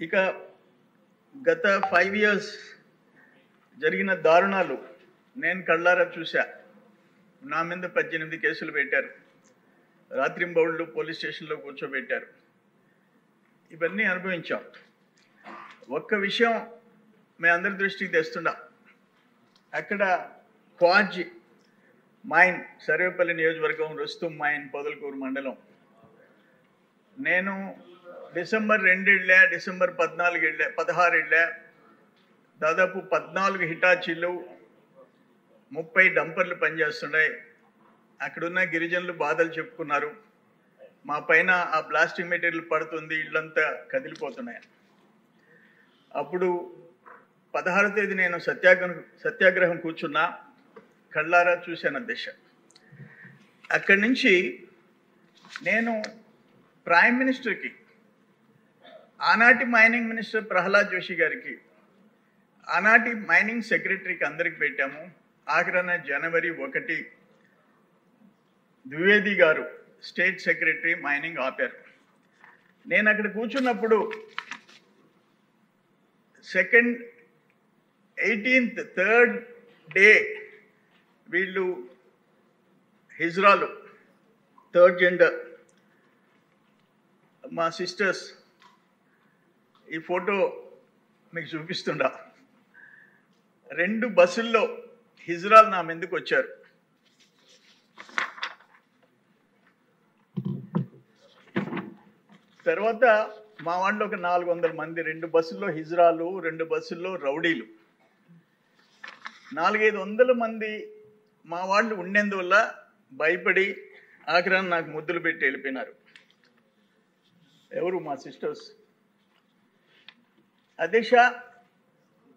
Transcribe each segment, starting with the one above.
ఇక గత 5 years జరిగిన దారుణాలు నేను కళ్ళారా చూశా. నా మీద 18 కేసులు పెట్టారు. రాత్రింబౌళ్ళు పోలీస్ స్టేషన్లో కూర్చోబెట్టారు. ఇవన్నీ అనుభవించాం. ఒక్క విషయం మీ అందరి దృష్టికి తెస్తున్నా. అక్కడ క్వాజ్ మైన్, సర్వేపల్లి నియోజకవర్గం, రుస్తుం మైన్, పొదలకూరు మండలం. నేను డిసెంబర్ 2 వెళ్ళా, డిసెంబర్ 14 వెళ్ళా, 16 వెళ్ళా. దాదాపు 14 హిటాచీలు, 30 డంపర్లు పనిచేస్తున్నాయి. అక్కడున్న గిరిజనులు బాధలు చెప్పుకున్నారు. మా పైన ఆ ప్లాస్టిక్ మెటీరియల్ పడుతుంది, ఇళ్ళంతా కదిలిపోతున్నాయి. అప్పుడు 16వ తేదీ నేను సత్యాగ్రహం కూర్చున్నా. కళ్ళారా చూశాను దిశ. అక్కడి నుంచి నేను ప్రైమ్ మినిస్టర్కి, ఆనాటి మైనింగ్ మినిస్టర్ ప్రహ్లాద్ జోషి గారికి, ఆనాటి మైనింగ్ సెక్రటరీకి అందరికి పెట్టాము. ఆఖరణ జనవరి 1 ద్వివేది గారు స్టేట్ సెక్రటరీ మైనింగ్ ఆపారు. నేను అక్కడ కూర్చున్నప్పుడు 18th 3rd డే వీళ్ళు హిజ్రాలు, 3rd జెండర్, మా సిస్టర్స్, ఈ ఫోటో మీకు చూపిస్తుండా, 2 బస్సుల్లో హిజ్రాలు నా మీదకి వచ్చారు. తర్వాత మా వాళ్ళు ఒక 400 మంది, 2 బస్సుల్లో హిజ్రాలు, 2 బస్సుల్లో రౌడీలు, 400-500 మంది మా వాళ్ళు ఉండేందువల్ల భయపడి ఆఖరాన్ని నాకు ముద్దులు పెట్టి వెళ్ళిపోయినారు. ఎవరు? మా సిస్టర్స్. అదిశ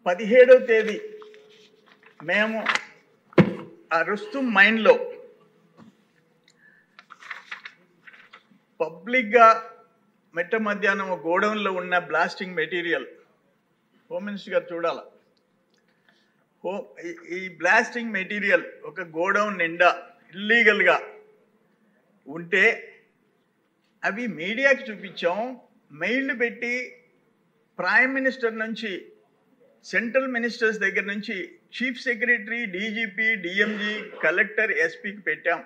17వ తేదీ మేము ఆ రుస్తుం మైన్లో పబ్లిక్గా మెట్ట మధ్యాహ్నం గోడౌన్లో ఉన్న బ్లాస్టింగ్ మెటీరియల్, హోమ్ మినిస్టర్ గారు చూడాల, ఈ బ్లాస్టింగ్ మెటీరియల్ ఒక గోడౌన్ నిండా ఇల్లీగల్గా ఉంటే అవి మీడియాకి చూపించాం. మెయిల్లు పెట్టి ప్రైమ్ మినిస్టర్ నుంచి, సెంట్రల్ మినిస్టర్స్ దగ్గర నుంచి chief secretary, DGP, DMG, collector, ఎస్పీకి పెట్టాం.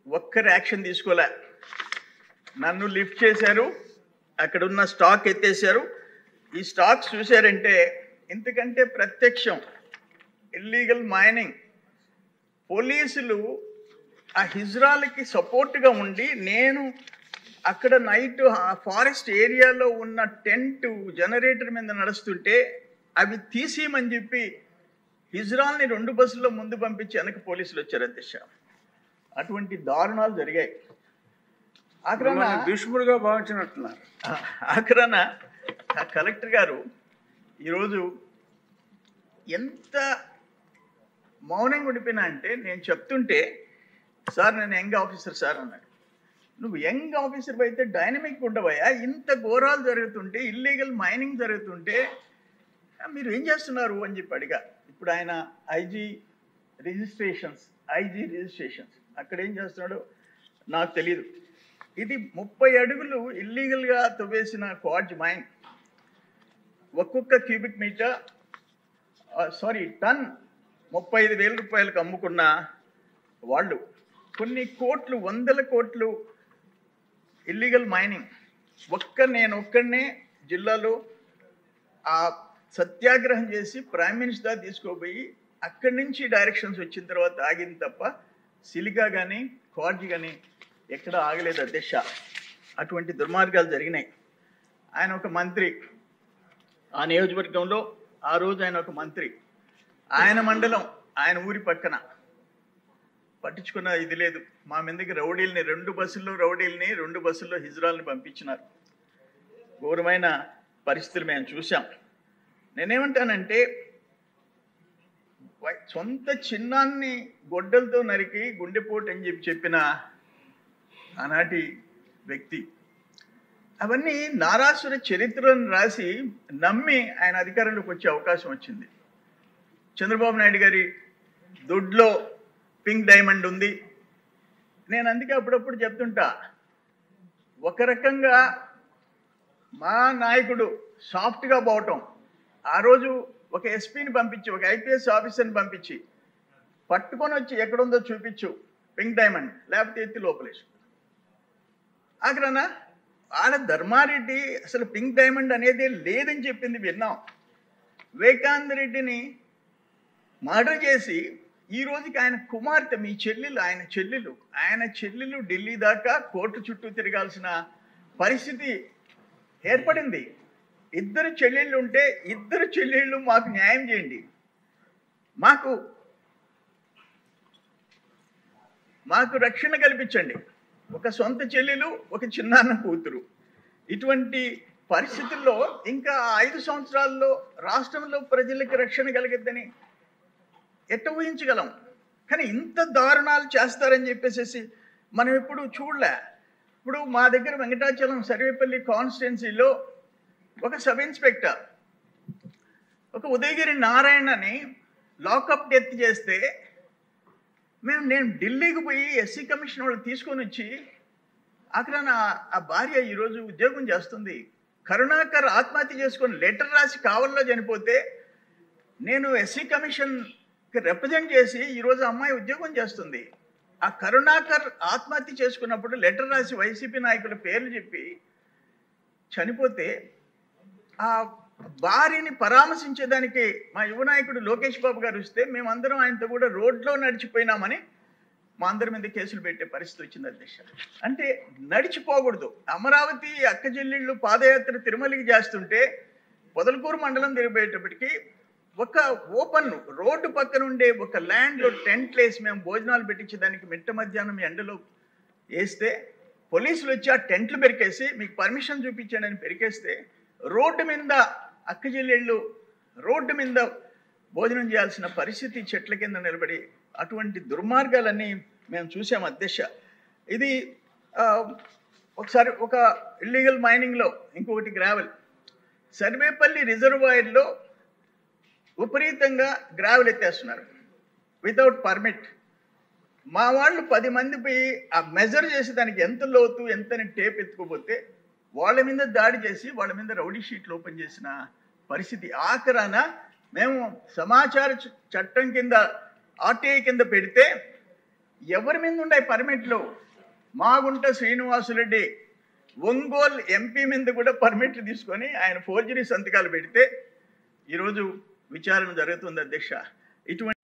ఒక్కరు యాక్షన్ తీసుకోలే. నన్ను లిఫ్ట్ చేశారు, అక్కడున్న స్టాక్ ఎత్తేసారు. ఈ స్టాక్స్ చూశారంటే ఇంతకంటే ప్రత్యక్షం ఇల్లీగల్ మైనింగ్. పోలీసులు ఆ హిజ్రాలకి సపోర్ట్గా ఉండి, నేను అక్కడ నైట్ ఆ ఫారెస్ట్ ఏరియాలో ఉన్న టెంట్ జనరేటర్ మీద నడుస్తుంటే అవి తీసేయమని చెప్పి హిజ్రాల్ని 2 బస్సుల్లో ముందు పంపించి వెనక పోలీసులు వచ్చారు. అధ్యక్ష, అటువంటి దారుణాలు జరిగాయి. ఆఖరణ భీష్ముడిగా భావించినట్టున్నారు. ఆఖరణ ఆ కలెక్టర్ గారు ఈరోజు ఎంత మౌనంగా ఉండిపోయినా అంటే, నేను చెప్తుంటే, సార్ నేను యంగ్ ఆఫీసర్ సార్ అన్నాడు. నువ్వు యంగ్ ఆఫీసర్ అయితే డైనమిక్ ఉండవయ్యా, ఇంత ఘోరాలు జరుగుతుంటే, ఇల్లీగల్ మైనింగ్ జరుగుతుంటే మీరు ఏం చేస్తున్నారు అని చెప్పి అడిగా. ఇప్పుడు ఆయన ఐజీ రిజిస్ట్రేషన్స్ అక్కడ ఏం చేస్తున్నాడో నాకు తెలియదు. ఇది 30 అడుగులు ఇల్లీగల్గా తవ్వేసిన క్వార్జ్ మైన్. ఒక్కొక్క క్యూబిక్ మీటర్ టన్ 35,000 రూపాయలకు అమ్ముకున్న వాళ్ళు, కొన్ని కోట్లు, 100 కోట్లు ఇల్లీగల్ మైనింగ్. నేను ఒక్కడనే జిల్లాలో ఆ సత్యాగ్రహం చేసి ప్రైమ్ మినిస్టర్ తీసుకోపోయి అక్కడి నుంచి డైరెక్షన్స్ వచ్చిన తర్వాత ఆగింది తప్ప సిలికా కానీ క్వార్జ్ కానీ ఎక్కడ ఆగలేదు. అధ్యక్ష, అటువంటి దుర్మార్గాలు జరిగినాయి. ఆయన ఒక మంత్రి, ఆ నియోజకవర్గంలో ఆ రోజు ఆయన ఒక మంత్రి, ఆయన మండలం, ఆయన ఊరి పక్కన పట్టించుకున్న ఇది లేదు. మా మీదకి రౌడీల్ని, 2 బస్సుల్లో రౌడీల్ని, 2 బస్సుల్లో హిజ్రాల్ని పంపించినారు. ఘోరమైన పరిస్థితులు మేము చూసాం. నేనేమంటానంటే, సొంత చిన్నాన్ని గొడ్డలతో నరికి గుండెపోటు అని చెప్పిన ఆనాటి వ్యక్తి. అవన్నీ నారాసుర చరిత్రను రాసి నమ్మి ఆయన అధికారంలోకి వచ్చే అవకాశం వచ్చింది. చంద్రబాబు నాయుడు గారి దొడ్లో పింక్ డైమండ్ ఉంది. నేను అందుకే అప్పుడప్పుడు చెప్తుంటా, ఒక రకంగా మా నాయకుడు సాఫ్ట్గా పోవటం, ఆ రోజు ఒక ఎస్పీని పంపించి, ఒక ఐపీఎస్ ఆఫీసర్ని పంపించి పట్టుకొని వచ్చి ఎక్కడుందో చూపించు పింక్ డైమండ్, లేకపోతే ఎత్తి లోపలేసు. ఆఖరణ ఆడ ధర్మారెడ్డి అసలు పింక్ డైమండ్ అనేది లేదని చెప్పింది విన్నాం. వివేకానంద రెడ్డిని మర్డర్ చేసి ఈ రోజుకి ఆయన కుమార్తె, మీ చెల్లెలు, ఆయన చెల్లెలు ఢిల్లీ దాకా కోర్టు చుట్టూ తిరగాల్సిన పరిస్థితి ఏర్పడింది. ఇద్దరు చెల్లెళ్ళు ఉంటే ఇద్దరు చెల్లెళ్ళు మాకు న్యాయం చేయండి, మాకు రక్షణ కల్పించండి. ఒక సొంత చెల్లెలు, ఒక చిన్నాన్న కూతురు. ఇటువంటి పరిస్థితుల్లో ఇంకా 5 సంవత్సరాల్లో రాష్ట్రంలో ప్రజలకు రక్షణ కలిగిద్దని ఎట్ట ఊహించగలం? కానీ ఇంత దారుణాలు చేస్తారని చెప్పేసి మనం ఎప్పుడు చూడలే. ఇప్పుడు మా దగ్గర వెంకటాచలం సర్వేపల్లి కాన్స్టిట్యున్సీలో ఒక సబ్ ఇన్స్పెక్టర్ ఒక ఉదయగిరి నారాయణని లాకప్ డెత్ చేస్తే నేను ఢిల్లీకి పోయి ఎస్సీ కమిషన్ వాళ్ళు తీసుకొని వచ్చి అక్కడ ఆ భార్య ఈరోజు ఉద్యోగం చేస్తుంది. కరుణాకర్ ఆత్మహత్య చేసుకొని లెటర్ రాసి కావల్లో చనిపోతే నేను ఎస్సీ కమిషన్కి రిప్రజెంట్ చేసి ఈరోజు అమ్మాయి ఉద్యోగం చేస్తుంది. ఆ కరుణాకర్ ఆత్మహత్య చేసుకున్నప్పుడు లెటర్ రాసి వైసీపీ నాయకుల పేర్లు చెప్పి చనిపోతే ఆ భార్యని పరామర్శించేదానికి మా యువ నాయకుడు లోకేష్ బాబు గారు వస్తే మేమందరం ఆయనతో కూడా రోడ్లో నడిచిపోయినామని మా అందరి మీద కేసులు పెట్టే పరిస్థితి వచ్చింది అధ్యక్ష. అంటే నడిచిపోకూడదు. అమరావతి అక్కచెల్లెళ్ళు పాదయాత్ర తిరుమలకి చేస్తుంటే పొదలకూరు మండలం తిరిగిపోయేటప్పటికి ఒక ఓపెన్ రోడ్డు పక్కన ఉండే ఒక ల్యాండ్లో టెంట్లు వేసి మేము భోజనాలు పెట్టించేదానికి మిట్ట మధ్యాహ్నం ఎండలో వేస్తే పోలీసులు వచ్చి ఆ టెంట్లు పెరికేసి మీకు పర్మిషన్ చూపించండి అని పెరికేస్తే రోడ్డు మీద అక్కచెల్లెళ్ళు రోడ్డు మీద భోజనం చేయాల్సిన పరిస్థితి చెట్ల కింద నిలబడి అటువంటి దుర్మార్గాలన్నీ మేము చూసాం అధ్యక్ష. ఇది ఒకసారి ఒక ఇల్లీగల్ మైనింగ్లో, ఇంకొకటి గ్రావెల్, సర్వేపల్లి రిజర్వాయర్లో విపరీతంగా గ్రావెల్ ఎత్తేస్తున్నారు వితౌట్ పర్మిట్. మా వాళ్ళు 10 మంది పోయి ఆ మెజర్ చేసి దానికి ఎంత లోతు ఎంతని టేప్ ఎత్తుకోపోతే వాళ్ళ మీద దాడి చేసి వాళ్ళ మీద రౌడీ షీట్లు ఓపెన్ చేసిన పరిస్థితి. ఆఖరాన మేము సమాచార చట్టం కింద ఆర్టీఐ కింద పెడితే ఎవరి మీద ఉండే పర్మిట్లు? మాగుంట శ్రీనివాసురెడ్డి ఒంగోలు ఎంపీ మీద కూడా పర్మిట్లు తీసుకొని ఆయన ఫోర్జరీ సంతకాలు పెడితే ఈరోజు విచారణ జరుగుతుంది అధ్యక్ష. ఇటువంటి